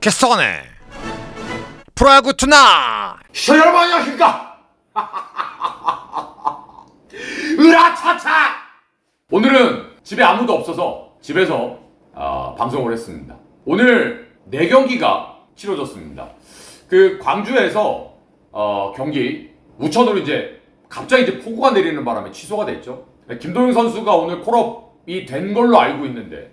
개쏘네 프로야구 투나 시청자 여러분 안녕하십니까. 으라차차. 오늘은 집에 아무도 없어서 집에서 방송을 했습니다. 오늘 4경기가 치러졌습니다. 그 광주에서 경기 우천으로 갑자기 폭우가 내리는 바람에 취소가 됐죠. 김도영 선수가 오늘 콜업이 된 걸로 알고 있는데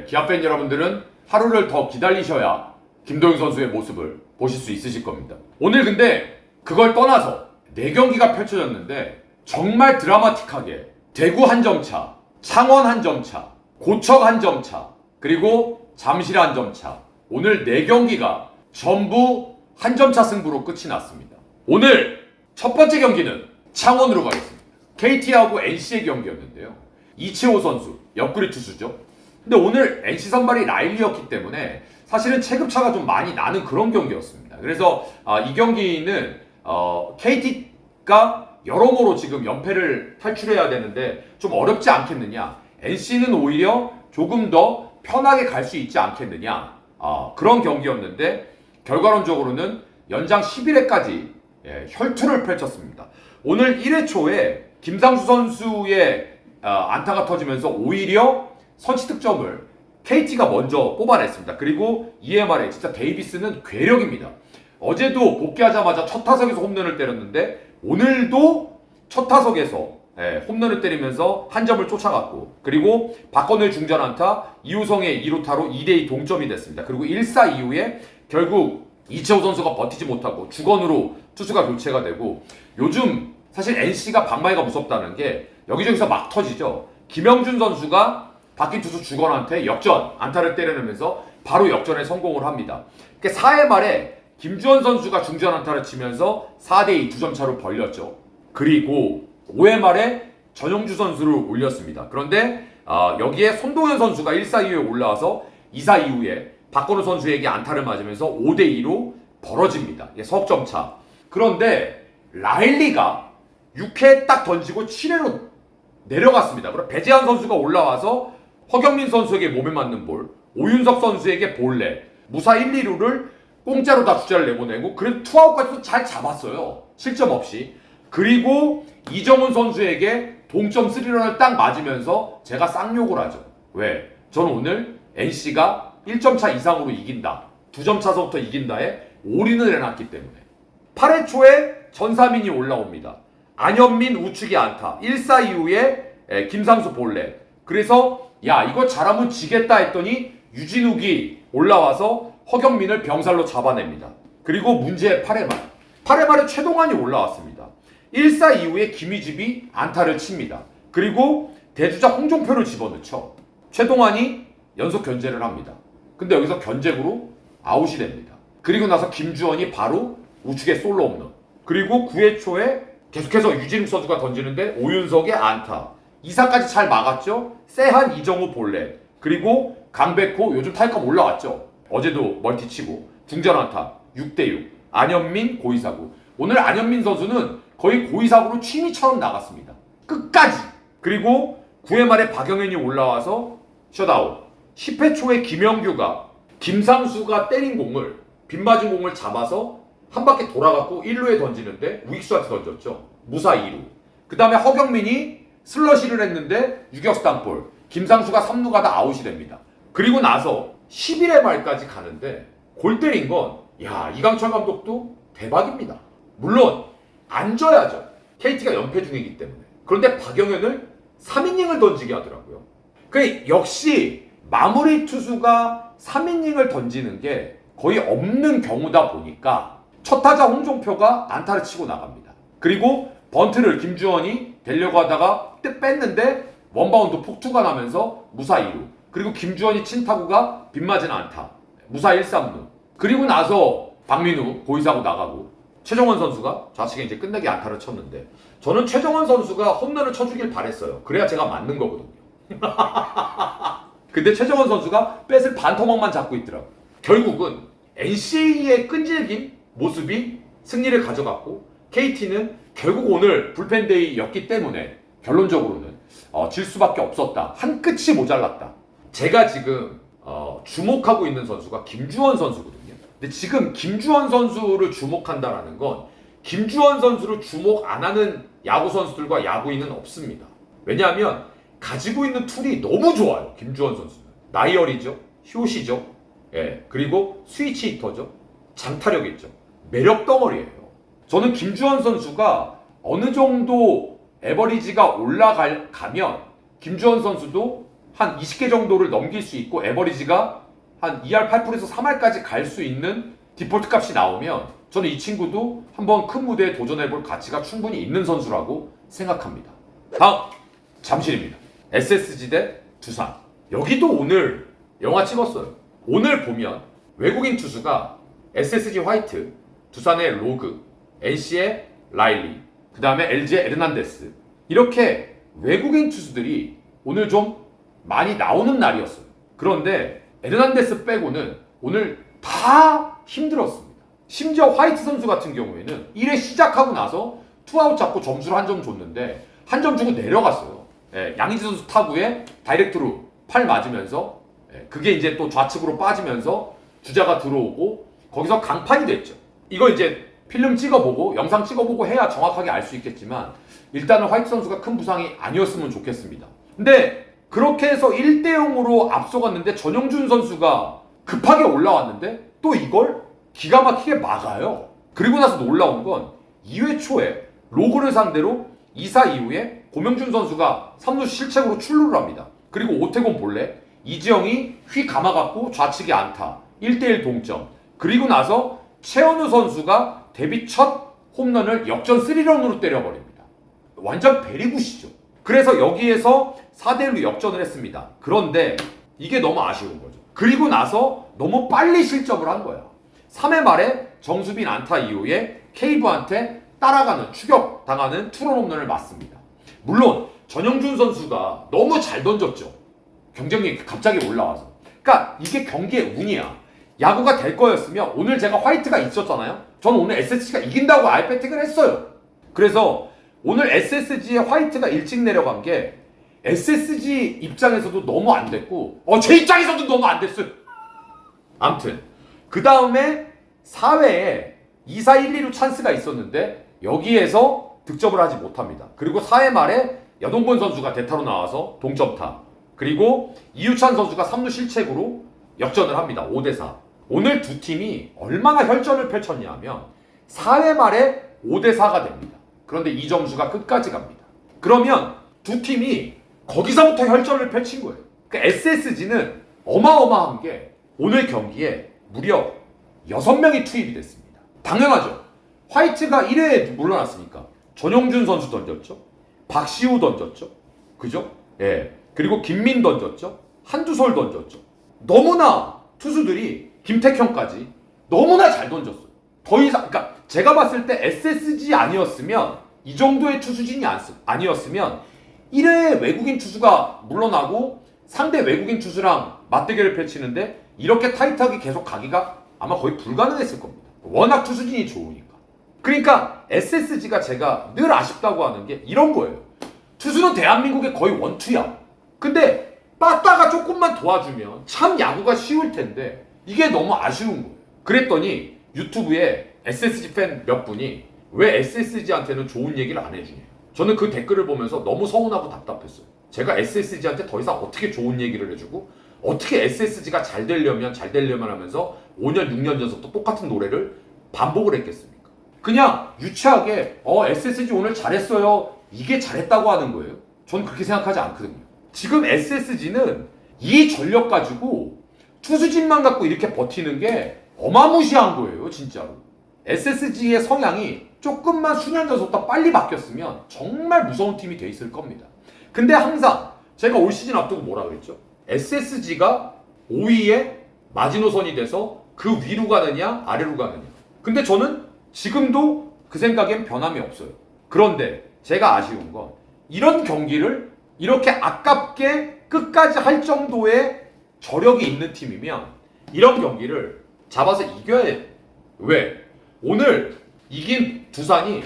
기아팬 여러분들은 하루를 더 기다리셔야 김도영 선수의 모습을 보실 수 있으실 겁니다. 오늘 근데 그걸 떠나서 4경기가 펼쳐졌는데 정말 드라마틱하게 대구 한 점차, 창원 한 점차, 고척 한 점차, 그리고 잠실 한 점차, 오늘 4경기가 전부 한 점차 승부로 끝이 났습니다. 오늘 첫 번째 경기는 창원으로 가겠습니다. KT하고 NC의 경기였는데요. 이채호 선수, 옆구리 투수죠. 근데 오늘 NC 선발이 라일리였기 때문에 사실은 체급차가 좀 많이 나는 그런 경기였습니다. 그래서 이 경기는 KT가 여러모로 지금 연패를 탈출해야 되는데 좀 어렵지 않겠느냐, NC는 오히려 조금 더 편하게 갈 수 있지 않겠느냐, 그런 경기였는데 결과론적으로는 연장 11회까지 혈투를 펼쳤습니다. 오늘 1회 초에 김상수 선수의 안타가 터지면서 오히려 선취 득점을 KT가 먼저 뽑아냈습니다. 그리고 이에 말해 진짜 데이비스는 괴력입니다. 어제도 복귀하자마자 첫 타석에서 홈런을 때렸는데 오늘도 첫 타석에서 홈런을 때리면서 한 점을 쫓아갔고, 그리고 박건우의 중전 안타, 이우성의 2루타로 2대2 동점이 됐습니다. 그리고 1사 이후에 결국 이채호 선수가 버티지 못하고 주건으로 투수가 교체가 되고, 요즘 사실 NC가 방망이가 무섭다는 게 여기저기서 막 터지죠. 김영준 선수가 바뀐 투수 주건한테 역전 안타를 때려내면서 바로 역전에 성공을 합니다. 4회 말에 김주원 선수가 중전 안타를 치면서 4대2 2점 차로 벌렸죠. 그리고 5회 말에 전용주 선수를 올렸습니다. 그런데 여기에 손동현 선수가 1사 이후에 올라와서 2사 이후에 박건우 선수에게 안타를 맞으면서 5대2로 벌어집니다. 석점 차. 그런데 라일리가 6회 딱 던지고 7회로 내려갔습니다. 그럼 배재환 선수가 올라와서 허경민 선수에게 몸에 맞는 볼, 오윤석 선수에게 볼넷, 무사 1, 2루를 공짜로 다 주자를 내보내고, 그래도 투아웃까지도 잘 잡았어요. 실점 없이. 그리고 이정훈 선수에게 동점 3런을 딱 맞으면서 제가 쌍욕을 하죠. 왜? 저는 오늘 NC가 1점 차 이상으로 이긴다, 2점 차서부터 이긴다에 올인을 해놨기 때문에. 8회 초에 전사민이 올라옵니다. 안현민 우측의 안타, 1사 이후에 김상수 볼넷. 그래서 이거 잘하면 지겠다 했더니 유진욱이 올라와서 허경민을 병살로 잡아냅니다. 그리고 문제의 8회 말에 최동환이 올라왔습니다. 1사 이후에 김희집이 안타를 칩니다. 그리고 대주자 홍종표를 집어넣죠. 최동환이 연속 견제를 합니다. 근데 여기서 견제구로 아웃이 됩니다. 그리고 나서 김주원이 바로 우측에 솔로 홈런. 그리고 9회 초에 계속해서 유진욱 선수가 던지는데 오윤석의 안타. 2사까지 잘 막았죠. 세한 이정우 볼넷. 그리고 강백호 요즘 타이컵 올라왔죠. 어제도 멀티 치고 중전 안타 6대6. 안현민 고의사구. 오늘 안현민 선수는 거의 고의사구로 취미처럼 나갔습니다. 끝까지. 그리고 9회 말에 박영현이 올라와서 셧아웃. 10회 초에 김영규가 김상수가 때린 공을, 빗맞은 공을 잡아서 한 바퀴 돌아갔고 1루에 던지는데 우익수한테 던졌죠. 무사 2루. 그 다음에 허경민이 슬러시를 했는데 유격수 땅볼. 김상수가 3루 가다 아웃이 됩니다. 그리고 나서 11회 말까지 가는데 골 때린 건 이강철 감독도 대박입니다. 물론 안 져야죠. KT가 연패 중이기 때문에. 그런데 박영현을 3이닝을 던지게 하더라고요. 역시 마무리 투수가 3이닝을 던지는 게 거의 없는 경우다 보니까 첫 타자 홍종표가 안타를 치고 나갑니다. 그리고 번트를 김주원이 되려고 하다가 뺐는데 원바운드 폭투가 나면서 무사 2루. 그리고 김주원이 친 타구가 빗맞은 안타. 무사 1, 3루. 그리고 나서 박민우 고의사고 나가고 최정원 선수가 좌측에 끝내기 안타를 쳤는데, 저는 최정원 선수가 홈런을 쳐주길 바랬어요. 그래야 제가 맞는 거거든요. 근데 최정원 선수가 뱃을 반토막만 잡고 있더라고요. 결국은 NC의 끈질긴 모습이 승리를 가져갔고, KT는 결국 오늘 불펜데이였기 때문에 결론적으로는 질 수밖에 없었다. 한 끗이 모자랐다. 제가 지금 주목하고 있는 선수가 김주원 선수거든요. 근데 지금 김주원 선수를 주목한다라는 건 김주원 선수를 주목 안 하는 야구 선수들과 야구인은 없습니다. 왜냐하면 가지고 있는 툴이 너무 좋아요. 김주원 선수는 나이어리죠, 효시죠, 예, 그리고 스위치 히터죠, 장타력 있죠, 매력 덩어리예요. 저는 김주원 선수가 어느 정도 에버리지가 올라가면 김주원 선수도 한 20개 정도를 넘길 수 있고 에버리지가 한 2할 8푼에서 3할까지 갈 수 있는 디폴트 값이 나오면 저는 이 친구도 한번 큰 무대에 도전해볼 가치가 충분히 있는 선수라고 생각합니다. 다음 잠실입니다. SSG 대 두산. 여기도 오늘 영화 찍었어요. 오늘 보면 외국인 투수가 SSG 화이트, 두산의 로그, NC의 라일리, 그 다음에 LG의 에르난데스, 이렇게 외국인 투수들이 오늘 좀 많이 나오는 날이었어요. 그런데 에르난데스 빼고는 오늘 다 힘들었습니다. 심지어 화이트 선수 같은 경우에는 1회 시작하고 나서 투아웃 잡고 점수를 한 점 줬는데 한 점 주고 내려갔어요. 예, 양의지 선수 타구에 다이렉트로 팔 맞으면서, 예, 그게 이제 또 좌측으로 빠지면서 주자가 들어오고 거기서 강판이 됐죠. 이거 이제 필름 찍어보고 영상 찍어보고 해야 정확하게 알 수 있겠지만 일단은 화이트 선수가 큰 부상이 아니었으면 좋겠습니다. 근데 그렇게 해서 1대0으로 앞서갔는데 전용준 선수가 급하게 올라왔는데 또 이걸 기가 막히게 막아요. 그리고 나서 놀라운 건 2회 초에 로그를 상대로 2사 이후에 고명준 선수가 3루 실책으로 출루를 합니다. 그리고 오태곤 볼래, 이지영이 휘 감아갖고 좌측에 안타, 1대1 동점. 그리고 나서 최현우 선수가 데뷔 첫 홈런을 역전 3런으로 때려버립니다. 완전 베리굿이죠. 그래서 여기에서 4대1로 역전을 했습니다. 그런데 이게 너무 아쉬운 거죠. 그리고 나서 너무 빨리 실점을 한 거야. 3회 말에 정수빈 안타 이후에 케이브한테 따라가는, 추격당하는 투런 홈런을 맞습니다. 물론 전영준 선수가 너무 잘 던졌죠. 경쟁력이 갑자기 올라와서. 그러니까 이게 경기의 운이야. 야구가 될 거였으면 오늘 제가 화이트가 있었잖아요. 저는 오늘 SSG가 이긴다고 아예 배팅을 했어요. 그래서 오늘 SSG의 화이트가 일찍 내려간 게 SSG 입장에서도 너무 안 됐고 제 입장에서도 너무 안 됐어요. 아무튼 그 다음에 4회에 2사 1, 2루 찬스가 있었는데 여기에서 득점을 하지 못합니다. 그리고 4회 말에 여동건 선수가 대타로 나와서 동점타, 그리고 이유찬 선수가 3루 실책으로 역전을 합니다. 5대4. 오늘 두 팀이 얼마나 혈전을 펼쳤냐면 4회 말에 5대4가 됩니다. 그런데 이 점수가 끝까지 갑니다. 그러면 두 팀이 거기서부터 혈전을 펼친 거예요. 그러니까 SSG는 어마어마한 게 오늘 경기에 무려 6명이 투입이 됐습니다. 당연하죠. 화이트가 1회에 물러났으니까 전용준 선수 던졌죠. 박시우 던졌죠. 그죠? 예. 그리고 김민 던졌죠. 한두솔 던졌죠. 너무나 투수들이 김택형까지 너무나 잘 던졌어요. 더 이상, 그러니까 제가 봤을 때 SSG 아니었으면 이 정도의 투수진이 아니었으면 1회에 외국인 투수가 물러나고 상대 외국인 투수랑 맞대결을 펼치는데 이렇게 타이트하게 계속 가기가 아마 거의 불가능했을 겁니다. 워낙 투수진이 좋으니까. 그러니까 SSG가 제가 늘 아쉽다고 하는 게 이런 거예요. 투수는 대한민국의 거의 원투야. 근데 빠따가 조금만 도와주면 참 야구가 쉬울 텐데 이게 너무 아쉬운 거예요. 그랬더니 유튜브에 SSG 팬 몇 분이 왜 SSG한테는 좋은 얘기를 안 해주냐. 저는 그 댓글을 보면서 너무 서운하고 답답했어요. 제가 SSG한테 더 이상 어떻게 좋은 얘기를 해주고 어떻게 SSG가 잘 되려면 하면서 5년 6년 전부터 똑같은 노래를 반복을 했겠습니까? 그냥 유치하게 SSG 오늘 잘했어요, 이게 잘했다고 하는 거예요. 전 그렇게 생각하지 않거든요. 지금 SSG는 이 전력 가지고 투수진만 갖고 이렇게 버티는 게 어마무시한 거예요, 진짜로. SSG의 성향이 조금만 수년 전부터 빨리 바뀌었으면 정말 무서운 팀이 돼 있을 겁니다. 근데 항상 제가 올 시즌 앞두고 뭐라 그랬죠? SSG가 5위에 마지노선이 돼서 그 위로 가느냐 아래로 가느냐. 근데 저는 지금도 그 생각엔 변함이 없어요. 그런데 제가 아쉬운 건 이런 경기를 이렇게 아깝게 끝까지 할 정도의 저력이 있는 팀이면 이런 경기를 잡아서 이겨야 돼요. 왜? 오늘 이긴 두산이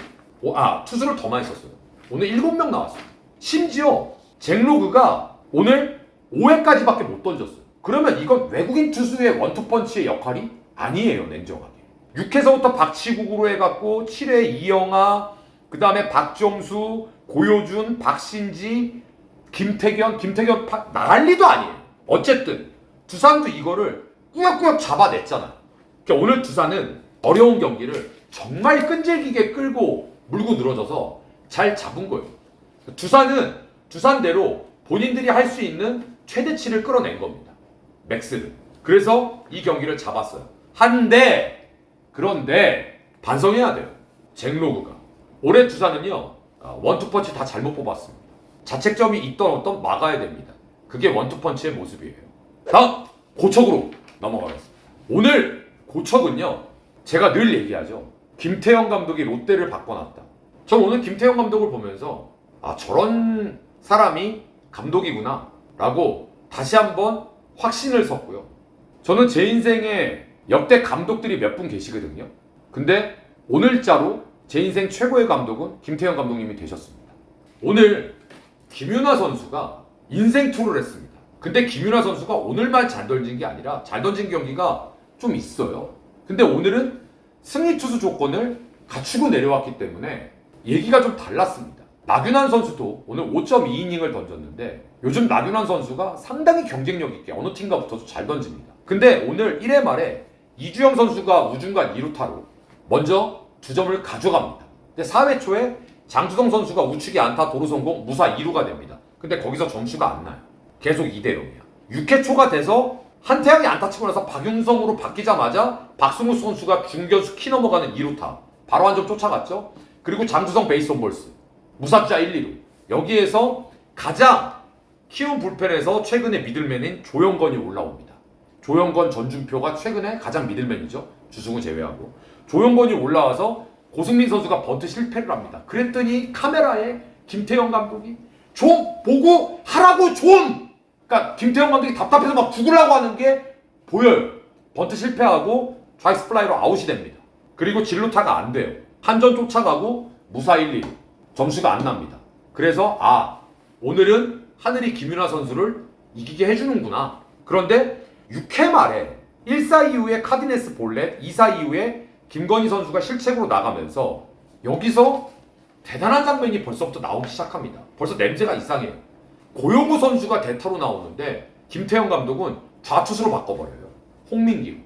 투수를 더 많이 썼어요. 오늘 7명 나왔어요. 심지어 잭로그가 오늘 5회까지밖에 못 던졌어요. 그러면 이건 외국인 투수의 원투펀치의 역할이 아니에요, 냉정하게. 6회서부터 박치국으로 해갖고 7회 이영하, 그 다음에 박정수, 고효준, 박신지, 김태견 난리도 아니에요. 어쨌든 두산도 이거를 꾸역꾸역 잡아냈잖아요. 그러니까 오늘 두산은 어려운 경기를 정말 끈질기게 끌고 물고 늘어져서 잘 잡은 거예요. 두산은 두산대로 본인들이 할 수 있는 최대치를 끌어낸 겁니다. 맥스를. 그래서 이 경기를 잡았어요. 그런데 반성해야 돼요. 잭로그가. 올해 두산은요, 원투펀치 다 잘못 뽑았습니다. 자책점이 있던 막아야 됩니다. 그게 원투펀치의 모습이에요. 다음 고척으로 넘어가겠습니다. 오늘 고척은요, 제가 늘 얘기하죠. 김태형 감독이 롯데를 바꿔놨다. 전 오늘 김태형 감독을 보면서 저런 사람이 감독이구나 라고 다시 한번 확신을 섰고요. 저는 제 인생에 역대 감독들이 몇 분 계시거든요. 근데 오늘자로 제 인생 최고의 감독은 김태형 감독님이 되셨습니다. 오늘 김윤하 선수가 인생 투를 했습니다. 근데 김윤하 선수가 오늘만 잘 던진 게 아니라 잘 던진 경기가 좀 있어요. 근데 오늘은 승리 투수 조건을 갖추고 내려왔기 때문에 얘기가 좀 달랐습니다. 나균환 선수도 오늘 5.2이닝을 던졌는데 요즘 나균환 선수가 상당히 경쟁력 있게 어느 팀과 붙어서 잘 던집니다. 근데 오늘 1회 말에 이주영 선수가 우중간 2루타로 먼저 2점을 가져갑니다. 근데 4회 초에 장주성 선수가 우측에 안타 도루 성공 무사 2루가 됩니다. 근데 거기서 점수가 안 나요. 계속 2대0이야. 6회 초가 돼서 한태양이 안타 치고 나서 박윤성으로 바뀌자마자 박승우 선수가 중견수 키 넘어가는 2루타 바로 한 점 쫓아갔죠. 그리고 장주성 베이스 온볼스 무사주자 1, 2루. 여기에서 가장 키운 불펜에서 최근에 미들맨인 조영건이 올라옵니다. 조영건, 전준표가 최근에 가장 미들맨이죠. 주승우 제외하고. 조영건이 올라와서 고승민 선수가 번트 실패를 합니다. 그랬더니 카메라에 김태형 감독이 좀 보고 하라고 좀! 그러니까 김태형 감독이 답답해서 막 죽으려고 하는 게 보여요. 번트 실패하고 좌익스 플라이로 아웃이 됩니다. 그리고 진루타가 안 돼요. 한 점 쫓아가고 무사 1, 2루. 점수가 안 납니다. 그래서 오늘은 하늘이 김윤하 선수를 이기게 해주는구나. 그런데 6회 말에 1사 이후에 카디네스 볼넷, 2사 이후에 김건희 선수가 실책으로 나가면서 여기서 대단한 장면이 벌써부터 나오기 시작합니다. 벌써 냄새가 이상해요. 고용우 선수가 대타로 나오는데 김태형 감독은 좌투수로 바꿔버려요. 홍민기로.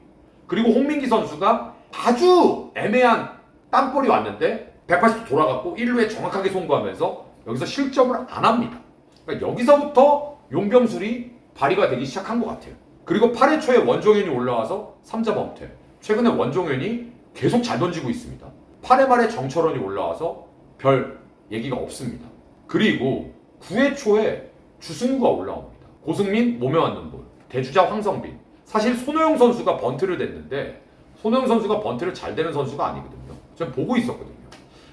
그리고 홍민기 선수가 아주 애매한 땅볼이 왔는데 180도 돌아갔고 1루에 정확하게 송구하면서 여기서 실점을 안 합니다. 그러니까 여기서부터 용병술이 발휘가 되기 시작한 것 같아요. 그리고 8회 초에 원종현이 올라와서 3자 범퇴. 최근에 원종현이 계속 잘 던지고 있습니다. 8회 말에 정철원이 올라와서 별 얘기가 없습니다. 그리고 9회 초에 주승우가 올라옵니다. 고승민 몸에 맞는 볼. 대주자 황성빈. 사실 손호영 선수가 번트를 냈는데 손호영 선수가 번트를 잘 대는 선수가 아니거든요. 제가 보고 있었거든요.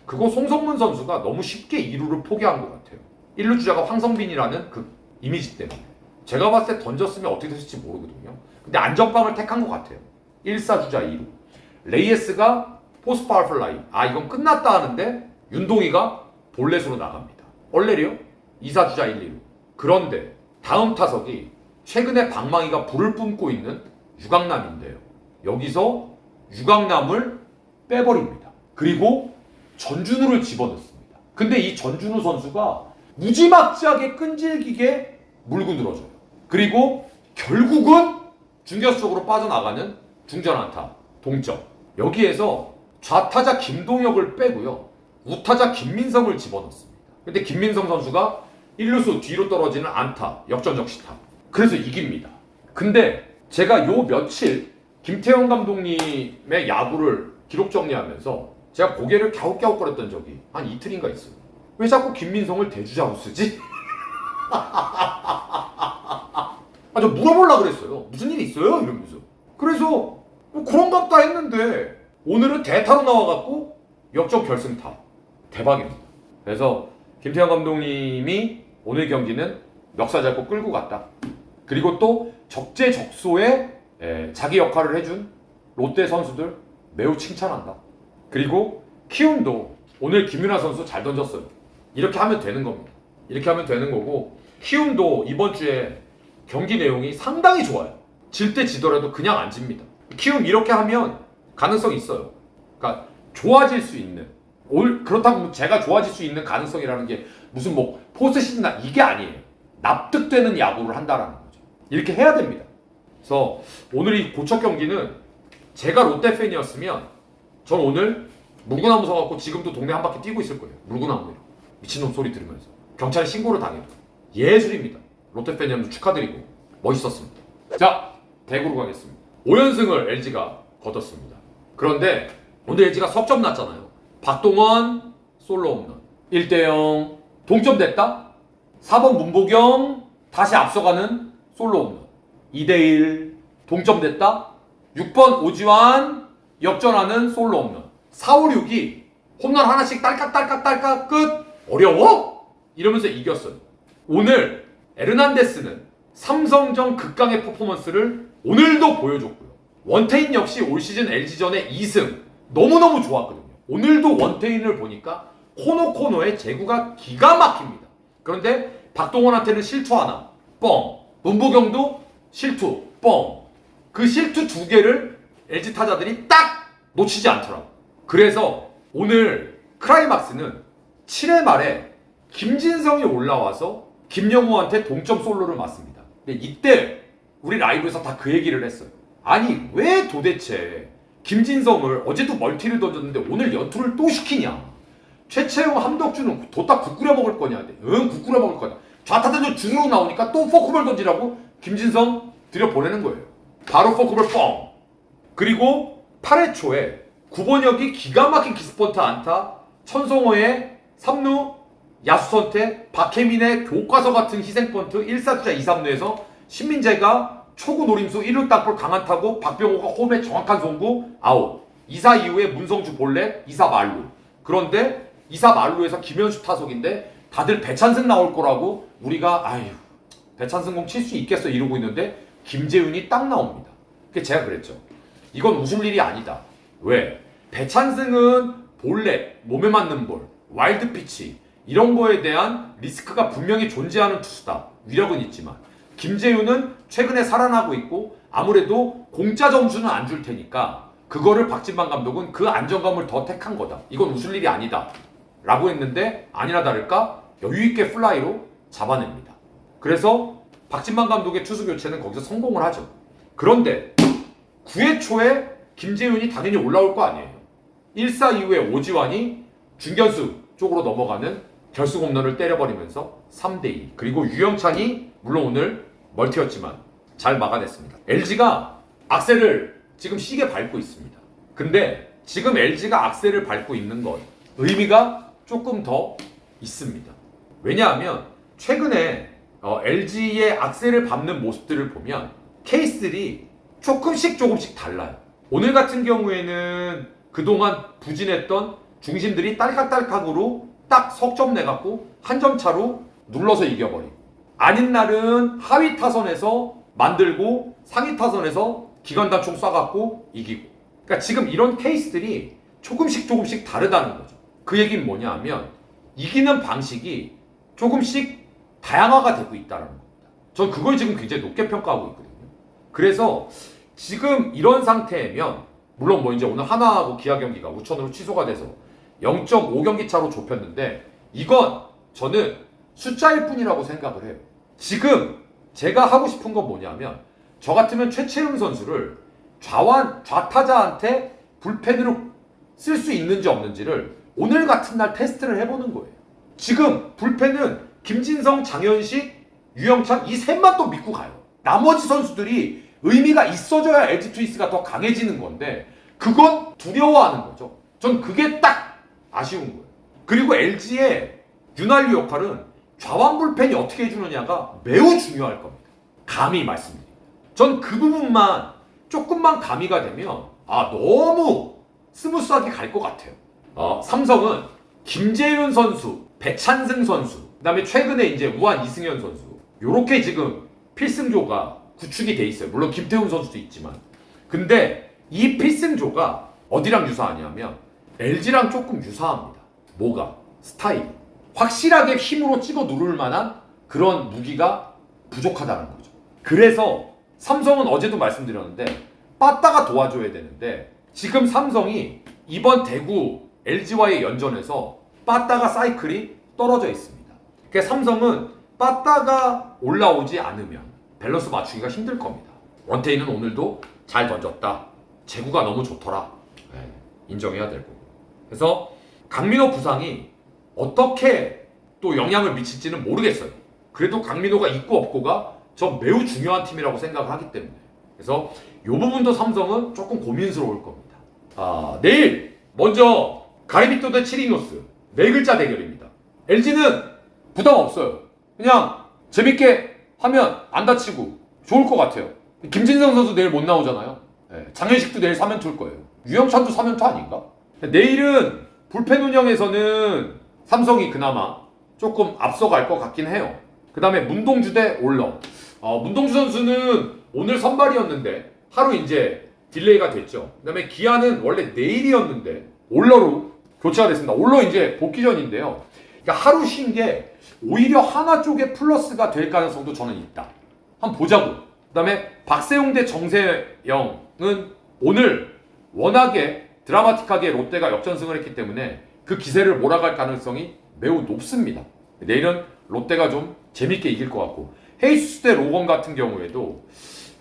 그거 송성문 선수가 너무 쉽게 2루를 포기한 것 같아요. 1루 주자가 황성빈이라는 그 이미지 때문에. 제가 봤을 때 던졌으면 어떻게 됐을지 모르거든요. 근데 안전빵을 택한 것 같아요. 1사 주자 2루. 레이에스가 포스 파울 플라이. 이건 끝났다 하는데 윤동희가 볼넷으로 나갑니다. 얼레리요? 2사 주자 1, 2루. 그런데 다음 타석이 최근에 방망이가 불을 뿜고 있는 유강남인데요. 여기서 유강남을 빼버립니다. 그리고 전준우를 집어넣습니다. 근데 이 전준우 선수가 무지막지하게 끈질기게 물고 늘어져요. 그리고 결국은 중견수 쪽으로 빠져나가는 중전 안타, 동점. 여기에서 좌타자 김동혁을 빼고요. 우타자 김민성을 집어넣습니다. 근데 김민성 선수가 1루수 뒤로 떨어지는 안타, 역전적시타. 그래서 이깁니다. 근데 제가 요 며칠 김태형 감독님의 야구를 기록 정리하면서 제가 고개를 갸웃갸웃거렸던 적이 한 이틀인가 있어요. 왜 자꾸 김민성을 대주자로 쓰지? 저 물어보려고 그랬어요. 무슨 일 있어요? 이러면서. 그래서 뭐 그런갑다 했는데 오늘은 대타로 나와갖고 역전 결승타. 대박입니다. 그래서 김태형 감독님이 오늘 경기는 멱살 잡고 끌고 갔다. 그리고 또 적재적소에 자기 역할을 해준 롯데 선수들 매우 칭찬한다. 그리고 키움도 오늘 김윤하 선수 잘 던졌어요. 이렇게 하면 되는 겁니다. 이렇게 하면 되는 거고 키움도 이번 주에 경기 내용이 상당히 좋아요. 질 때 지더라도 그냥 안 집니다. 키움 이렇게 하면 가능성이 있어요. 그러니까 좋아질 수 있는 그렇다고 제가 좋아질 수 있는 가능성이라는 게 무슨 뭐 포스트시즌 이게 아니에요. 납득되는 야구를 한다라는 거죠. 이렇게 해야 됩니다. 그래서 오늘 이 고척 경기는 제가 롯데 팬이었으면 전 오늘 물구나무 서갖고 지금도 동네 한 바퀴 뛰고 있을 거예요. 물구나무로 미친놈 소리 들으면서 경찰에 신고를 당해요. 예술입니다. 롯데 팬 여러분 축하드리고 멋있었습니다. 자, 대구로 가겠습니다. 5연승을 LG가 거뒀습니다. 그런데 오늘 LG가 석점 났잖아요. 박동원 솔로 홈런 1대0 동점됐다. 4번 문보경 다시 앞서가는 솔로 홈런 2대1 동점됐다. 6번 오지환 역전하는 솔로 홈런 4, 5, 6이 홈런 하나씩 딸깍 끝. 어려워? 이러면서 이겼어요. 오늘 에르난데스는 삼성전 극강의 퍼포먼스를 오늘도 보여줬고요. 원태인 역시 올 시즌 LG전의 2승 너무너무 좋았거든요. 오늘도 원태인을 보니까 코너에 제구가 기가 막힙니다. 그런데 박동원한테는 실투 하나 뻥, 문보경도 실투 뻥. 그 실투 2개를 LG 타자들이 딱 놓치지 않더라고. 그래서 오늘 크라이막스는 7회 말에 김진성이 올라와서 김영우한테 동점 솔로를 맞습니다. 근데 이때 우리 라이브에서 다 그 얘기를 했어요. 아니 왜 도대체 김진성을 어제도 멀티를 던졌는데 오늘 연투를 또 시키냐. 최채용 함덕주는 뒀다 국 끓여 먹을 거냐. 응, 국 끓여 먹을 거냐. 좌타자전 중으로 나오니까 또 포크볼 던지라고 김진성 들여보내는 거예요. 바로 포크볼 뻥. 그리고 8회 초에 구번혁이 기가 막힌 기스펀트 안타, 천성호의 3루 야수 선택, 박혜민의 교과서 같은 희생펀트 1사주자 2-3루에서 신민재가 초구 노림수 1루 땅볼 강한타고 박병호가 홈에 정확한 송구 아웃. 2사 이후에 문성주 볼넷 2사 말루. 그런데 2사 말루에서 김현수 타석인데 다들 배찬승 나올 거라고 우리가 아휴 배찬승 공 칠 수 있겠어 이러고 있는데 김재윤이 딱 나옵니다. 그게 제가 그랬죠. 이건 웃을 일이 아니다. 왜? 배찬승은 볼넷, 몸에 맞는 볼, 와일드 피치 이런 거에 대한 리스크가 분명히 존재하는 투수다. 위력은 있지만 김재윤은 최근에 살아나고 있고 아무래도 공짜 점수는 안 줄 테니까 그거를 박진만 감독은 그 안정감을 더 택한 거다. 이건 웃을 일이 아니다. 라고 했는데 아니나 다를까 여유있게 플라이로 잡아냅니다. 그래서 박진만 감독의 투수 교체는 거기서 성공을 하죠. 그런데 9회 초에 김재윤이 당연히 올라올 거 아니에요. 1사 이후에 오지환이 중견수 쪽으로 넘어가는 결승 홈런을 때려버리면서 3대2. 그리고 유영찬이 물론 오늘 멀티였지만 잘 막아냈습니다. LG가 악셀을 지금 시게 밟고 있습니다. 근데 지금 LG가 악셀을 밟고 있는 건 의미가 조금 더 있습니다. 왜냐하면 최근에 LG의 악셀을 밟는 모습들을 보면 케이스들이 조금씩 달라요. 오늘 같은 경우에는 그동안 부진했던 중심들이 딸깍딸깍으로 딱 석점 내갖고 한 점 차로 눌러서 이겨버리고 아닌 날은 하위 타선에서 만들고 상위 타선에서 기관단총 쏴갖고 이기고. 그러니까 지금 이런 케이스들이 조금씩 다르다는 거죠. 그 얘기는 뭐냐 하면 이기는 방식이 조금씩 다양화가 되고 있다는 겁니다. 전 그걸 지금 굉장히 높게 평가하고 있거든요. 그래서 지금 이런 상태면 물론 뭐 이제 오늘 하나하고 기아 경기가 우천으로 취소가 돼서 0.5경기 차로 좁혔는데 이건 저는 숫자일 뿐이라고 생각을 해요. 지금 제가 하고 싶은 건 뭐냐면 저 같으면 최채흥 선수를 좌타자한테 불펜으로 쓸 수 있는지 없는지를 오늘 같은 날 테스트를 해보는 거예요. 지금 불펜은 김진성, 장현식, 유영찬 이 셋만 또 믿고 가요. 나머지 선수들이 의미가 있어져야 LG 트윈스가 더 강해지는 건데 그건 두려워하는 거죠. 전 그게 딱 아쉬운 거예요. 그리고 LG의 윤활유 역할은 좌완 불펜이 어떻게 해주느냐가 매우 중요할 겁니다. 감히 말씀드립니다. 전 그 부분만 조금만 가미가 되면 너무 스무스하게 갈 것 같아요. 삼성은 김재윤 선수, 배찬승 선수, 그 다음에 최근에 이제 우한 이승현 선수 요렇게 지금 필승조가 구축이 돼 있어요. 물론 김태훈 선수도 있지만 근데 이 필승조가 어디랑 유사하냐면 LG랑 조금 유사합니다. 뭐가? 스타일. 확실하게 힘으로 찍어 누를 만한 그런 무기가 부족하다는 거죠. 그래서 삼성은 어제도 말씀드렸는데 빠따가 도와줘야 되는데 지금 삼성이 이번 대구 LG와의 연전에서 빠따가 사이클이 떨어져 있습니다. 그러니까 삼성은 빠따가 올라오지 않으면 밸런스 맞추기가 힘들 겁니다. 원태인은 오늘도 잘 던졌다. 제구가 너무 좋더라. 네, 인정해야 될 거고. 그래서 강민호 부상이 어떻게 또 영향을 미칠지는 모르겠어요. 그래도 강민호가 있고 없고가 저 매우 중요한 팀이라고 생각을 하기 때문에. 그래서 이 부분도 삼성은 조금 고민스러울 겁니다. 내일 먼저 가리비토 대 치리노스 4글자 대결입니다. LG는 부담 없어요. 그냥 재밌게 하면 안 다치고 좋을 것 같아요. 김진성 선수 내일 못 나오잖아요. 네, 장현식도 내일 3연투일 거예요. 유영찬도 3연투 아닌가? 내일은 불펜 운영에서는 삼성이 그나마 조금 앞서갈 것 같긴 해요. 그 다음에 문동주 대 올러. 문동주 선수는 오늘 선발이었는데 하루 이제 딜레이가 됐죠. 그 다음에 기아는 원래 내일이었는데 올러로 교체가 됐습니다. 올러 이제 복귀전인데요. 그러니까 하루 쉰 게 오히려 하나 쪽에 플러스가 될 가능성도 저는 있다. 한번 보자고. 그 다음에 박세웅 대 정세영은 오늘 워낙에 드라마틱하게 롯데가 역전승을 했기 때문에 그 기세를 몰아갈 가능성이 매우 높습니다. 내일은 롯데가 좀 재밌게 이길 것 같고 헤이수스 대 로건 같은 경우에도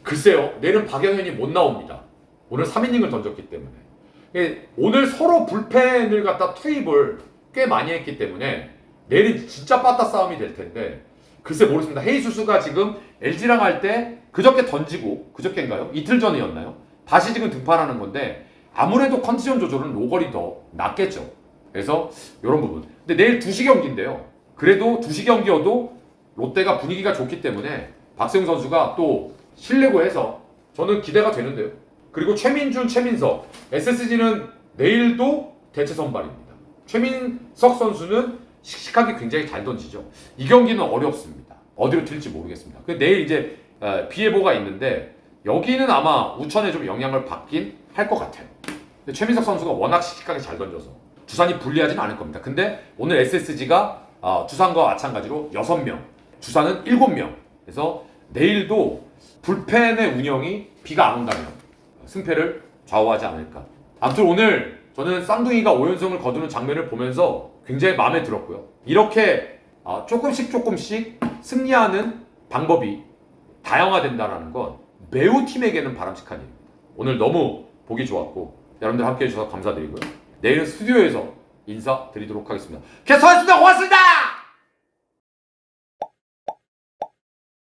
글쎄요. 내일은 박영현이 못 나옵니다. 오늘 3이닝을 던졌기 때문에 오늘 서로 불펜을 갖다 투입을 꽤 많이 했기 때문에 내일은 진짜 빠따 싸움이 될 텐데 글쎄 모르겠습니다. 헤이수스가 지금 LG랑 할 때 그저께 던지고 그저께인가요? 이틀 전이었나요? 다시 지금 등판하는 건데 아무래도 컨디션 조절은 로걸이 더 낫겠죠. 그래서 이런 부분. 근데 내일 2시 경기인데요. 그래도 2시 경기여도 롯데가 분위기가 좋기 때문에 박세웅 선수가 또 실내고 해서 저는 기대가 되는데요. 그리고 최민준, 최민석, SSG는 내일도 대체 선발입니다. 최민석 선수는 씩씩하게 굉장히 잘 던지죠. 이 경기는 어렵습니다. 어디로 튈지 모르겠습니다. 내일 이제 비 예보가 있는데 여기는 아마 우천에 좀 영향을 받긴 할 것 같아요. 근데 최민석 선수가 워낙 씩씩하게 잘 던져서 두산이 불리하진 않을 겁니다. 근데 오늘 SSG가 두산과 마찬가지로 6명, 두산은 7명. 그래서 내일도 불펜의 운영이 비가 안 온다면 승패를 좌우하지 않을까. 아무튼 오늘 저는 쌍둥이가 5연승을 거두는 장면을 보면서 굉장히 마음에 들었고요. 이렇게 조금씩 승리하는 방법이 다양화된다는 건 매우 팀에게는 바람직한 일입니다. 오늘 너무 보기 좋았고 여러분들 함께해 주셔서 감사드리고요. 내일은 스튜디오에서 인사드리도록 하겠습니다. 캐스터였습니다. 고맙습니다.